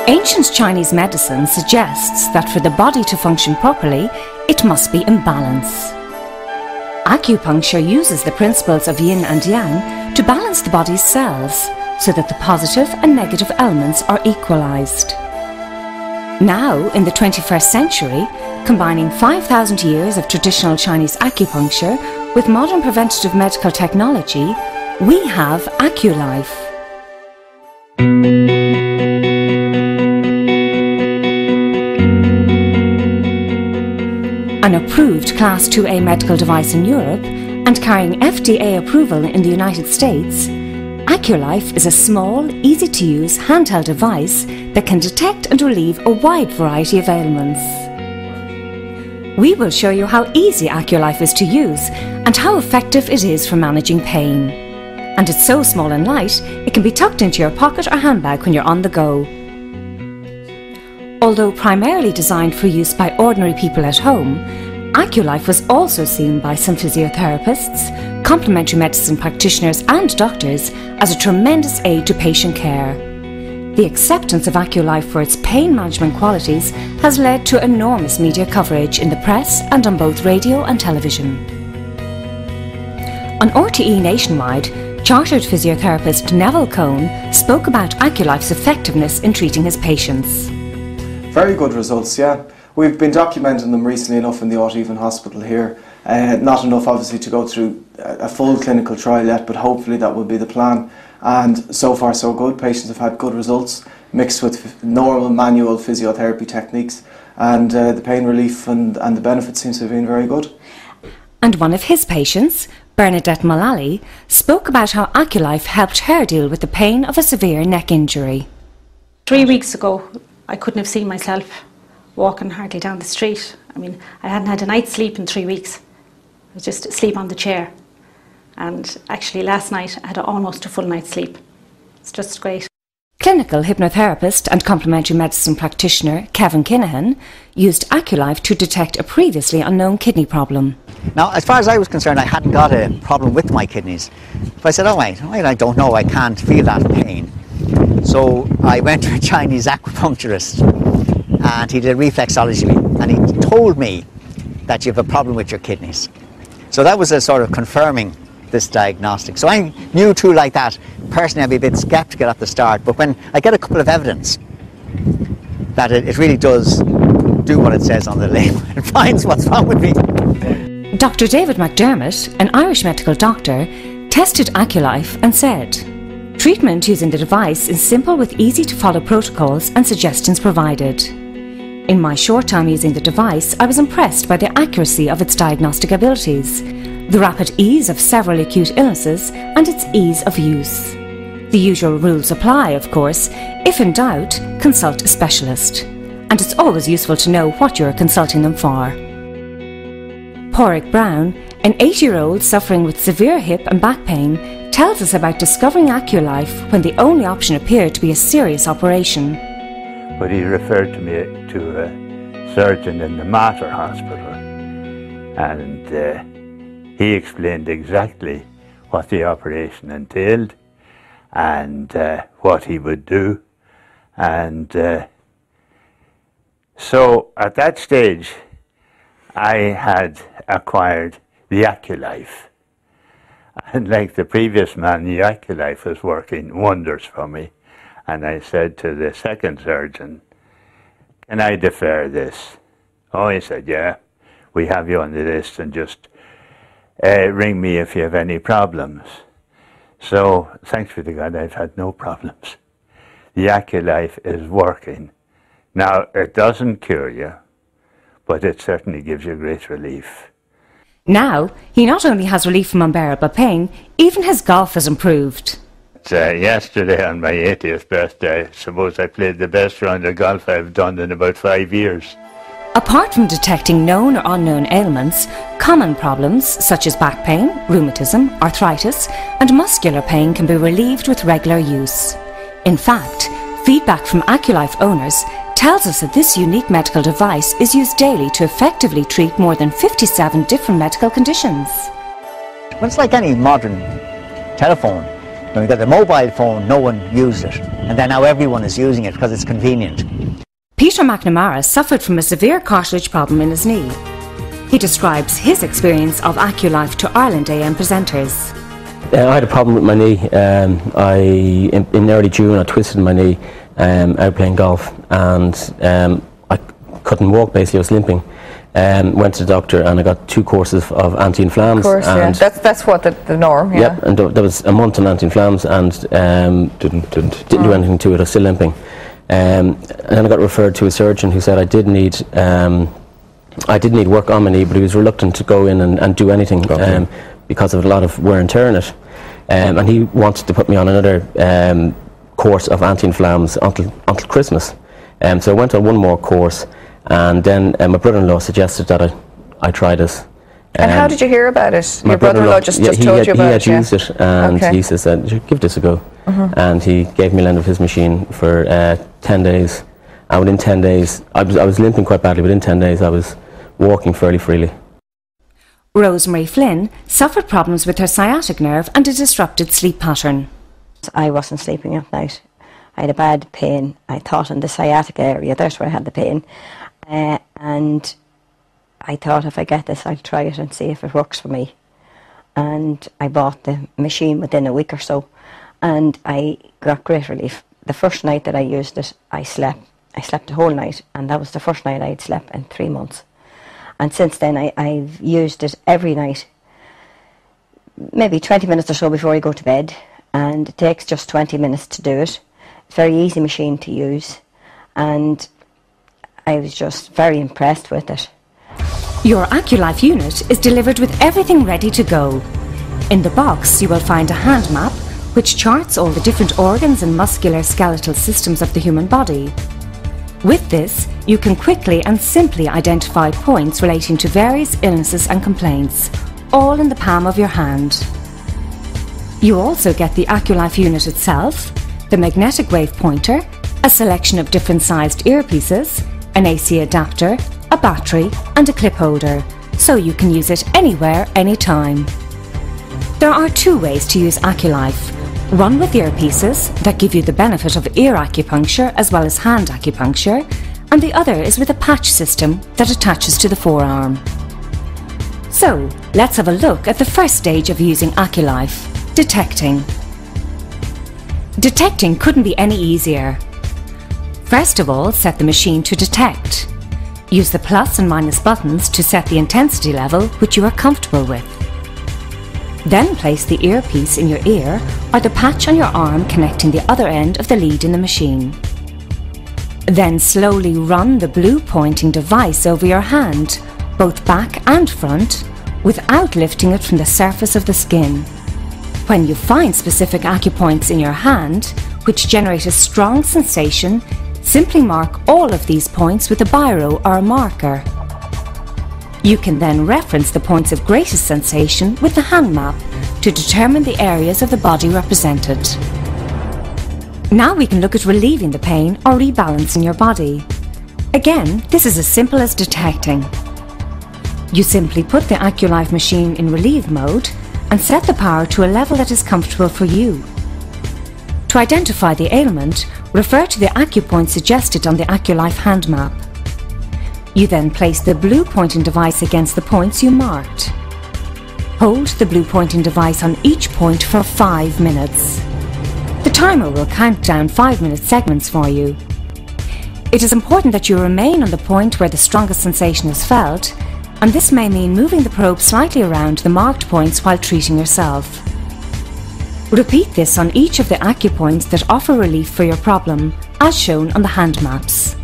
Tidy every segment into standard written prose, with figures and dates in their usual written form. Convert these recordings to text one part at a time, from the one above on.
Ancient Chinese medicine suggests that for the body to function properly, it must be in balance. Acupuncture uses the principles of yin and yang to balance the body's cells so that the positive and negative elements are equalized. Now, in the 21st century, combining 5,000 years of traditional Chinese acupuncture with modern preventative medical technology, we have Aculife. An approved Class 2A medical device in Europe and carrying FDA approval in the United States, Aculife is a small, easy-to-use handheld device that can detect and relieve a wide variety of ailments. We will show you how easy Aculife is to use and how effective it is for managing pain. And it's so small and light, it can be tucked into your pocket or handbag when you're on the go. Although primarily designed for use by ordinary people at home, Aculife was also seen by some physiotherapists, complementary medicine practitioners and doctors as a tremendous aid to patient care. The acceptance of Aculife for its pain management qualities has led to enormous media coverage in the press and on both radio and television. On RTE Nationwide, chartered physiotherapist Neville Cohn spoke about Aculife's effectiveness in treating his patients. Very good results, yeah. We've been documenting them recently enough in the Aculife hospital here. Not enough obviously to go through a full clinical trial yet, but hopefully that will be the plan. And so far so good. Patients have had good results mixed with normal manual physiotherapy techniques, and the pain relief and the benefits seems to have been very good. And one of his patients, Bernadette Mullally, spoke about how Aculife helped her deal with the pain of a severe neck injury. 3 weeks ago, I couldn't have seen myself walking hardly down the street. I mean, I hadn't had a night's sleep in 3 weeks. I was just asleep on the chair. And actually last night I had almost a full night's sleep. It's just great. Clinical hypnotherapist and complementary medicine practitioner Kevin Kinahan used Aculife to detect a previously unknown kidney problem. Now, as far as I was concerned, I hadn't got a problem with my kidneys. But I said, oh wait, I don't know, I can't feel that pain. So I went to a Chinese acupuncturist and he did reflexology and he told me that you have a problem with your kidneys. So that was a sort of confirming this diagnostic. So I knew too, like that, personally I'd be a bit sceptical at the start, but when I get a couple of evidence that it really does do what it says on the label, it finds what's wrong with me. Dr. David McDermott, an Irish medical doctor, tested Aculife and said, treatment using the device is simple with easy to follow protocols and suggestions provided. In my short time using the device, I was impressed by the accuracy of its diagnostic abilities, the rapid ease of several acute illnesses and its ease of use. The usual rules apply, of course. If in doubt, consult a specialist. And it's always useful to know what you're consulting them for. Porrick Brown, an 80-year-old suffering with severe hip and back pain, tells us about discovering Aculife when the only option appeared to be a serious operation. But he referred to me to a surgeon in the Mater Hospital, and he explained exactly what the operation entailed and what he would do. And so at that stage I had acquired the Aculife, and like the previous man, the Aculife was working wonders for me. And I said to the second surgeon, can I defer this? Oh, he said, yeah, we have you on the list, and just ring me if you have any problems. So, thanks be to God, I've had no problems. The Aculife is working. Now, it doesn't cure you, but it certainly gives you great relief. Now, he not only has relief from unbearable pain, even his golf has improved. Yesterday on my 80th birthday, I suppose I played the best round of golf I've done in about 5 years. Apart from detecting known or unknown ailments, common problems such as back pain, rheumatism, arthritis and muscular pain can be relieved with regular use. In fact, feedback from Aculife owners tells us that this unique medical device is used daily to effectively treat more than 57 different medical conditions. Well, it's like any modern telephone. When we got the mobile phone, no one used it, and then now everyone is using it because it's convenient. Peter McNamara suffered from a severe cartilage problem in his knee. He describes his experience of Aculife to Ireland AM presenters. I had a problem with my knee. In early June I twisted my knee out playing golf, and I couldn't walk. Basically I was limping. Went to the doctor and I got 2 courses of anti-inflams. Of course, and yeah. That's what the norm, yeah. Yep, and there was a month on anti-inflams and didn't do anything to it. I was still limping. And then I got referred to a surgeon who said I did need work on my knee, but he was reluctant to go in and do anything because of a lot of wear and tear in it. And he wanted to put me on another course of anti-inflams until Christmas. So I went on one more course, and then my brother-in-law suggested that I try this. And how did you hear about it? My Your brother-in-law just told you about it? He had used it, and he said, give this a go. And he gave me a lend of his machine for 10 days. And within 10 days, I was limping quite badly, but in 10 days I was walking fairly freely. Rosemary Flynn suffered problems with her sciatic nerve and a disrupted sleep pattern. I wasn't sleeping at night. I had a bad pain, I thought, in the sciatic area. That's where I had the pain. And I thought, if I get this, I'll try it and see if it works for me. And I bought the machine within a week or so, and I got great relief. The first night that I used it, I slept the whole night, and that was the first night I had slept in 3 months. And since then I've used it every night, maybe 20 minutes or so before I go to bed, and it takes just 20 minutes to do it. It's a very easy machine to use, and I was just very impressed with it. Your Aculife unit is delivered with everything ready to go. In the box you will find a hand map which charts all the different organs and muscular skeletal systems of the human body. With this, you can quickly and simply identify points relating to various illnesses and complaints, all in the palm of your hand. You also get the Aculife unit itself, the magnetic wave pointer, a selection of different sized earpieces, an AC adapter, a battery and a clip holder, so you can use it anywhere, anytime. There are 2 ways to use Aculife. One with earpieces that give you the benefit of ear acupuncture as well as hand acupuncture, and the other is with a patch system that attaches to the forearm. So, let's have a look at the first stage of using Aculife, detecting. Detecting couldn't be any easier. First of all, set the machine to detect. Use the plus and minus buttons to set the intensity level which you are comfortable with. Then place the earpiece in your ear or the patch on your arm connecting the other end of the lead in the machine. Then slowly run the blue pointing device over your hand, both back and front, without lifting it from the surface of the skin. When you find specific acupoints in your hand, which generate a strong sensation, simply mark all of these points with a biro or a marker. You can then reference the points of greatest sensation with the hand map to determine the areas of the body represented. Now we can look at relieving the pain or rebalancing your body. Again, this is as simple as detecting. You simply put the Aculife machine in relieve mode and set the power to a level that is comfortable for you. To identify the ailment, refer to the acupoint suggested on the Aculife hand map. You then place the blue pointing device against the points you marked. Hold the blue pointing device on each point for 5 minutes. The timer will count down 5-minute segments for you. It is important that you remain on the point where the strongest sensation is felt, and this may mean moving the probe slightly around the marked points while treating yourself. Repeat this on each of the acupoints that offer relief for your problem, as shown on the hand maps.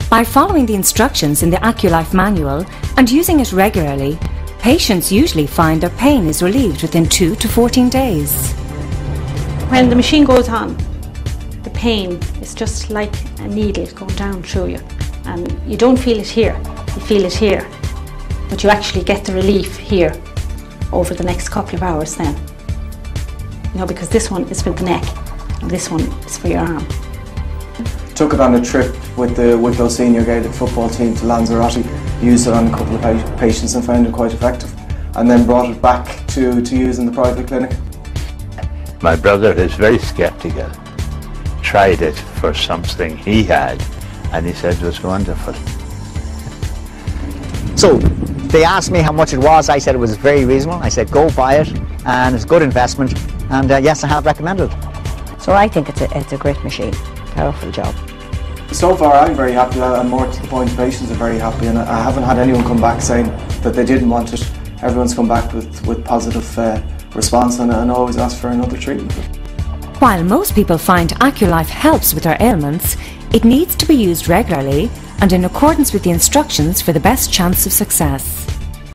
By following the instructions in the Aculife manual and using it regularly, patients usually find their pain is relieved within 2 to 14 days. When the machine goes on, the pain is just like a needle going down through you, and you don't feel it here, you feel it here, but you actually get the relief here over the next couple of hours then. You know, because this one is for the neck and this one is for your arm. Took it on a trip with those senior Gaelic football team to Lanzarote, used it on a couple of patients and found it quite effective, and then brought it back to use in the private clinic. My brother is very skeptical. Tried it for something he had, and he said it was wonderful. So they asked me how much it was. I said it was very reasonable. I said go buy it, and it's a good investment, and yes, I have recommended it. So I think it's a great machine, powerful job. So far I'm very happy, and more to the point, patients are very happy, and I haven't had anyone come back saying that they didn't want it. Everyone's come back with positive response, and always ask for another treatment. While most people find Aculife helps with their ailments, it needs to be used regularly and in accordance with the instructions for the best chance of success.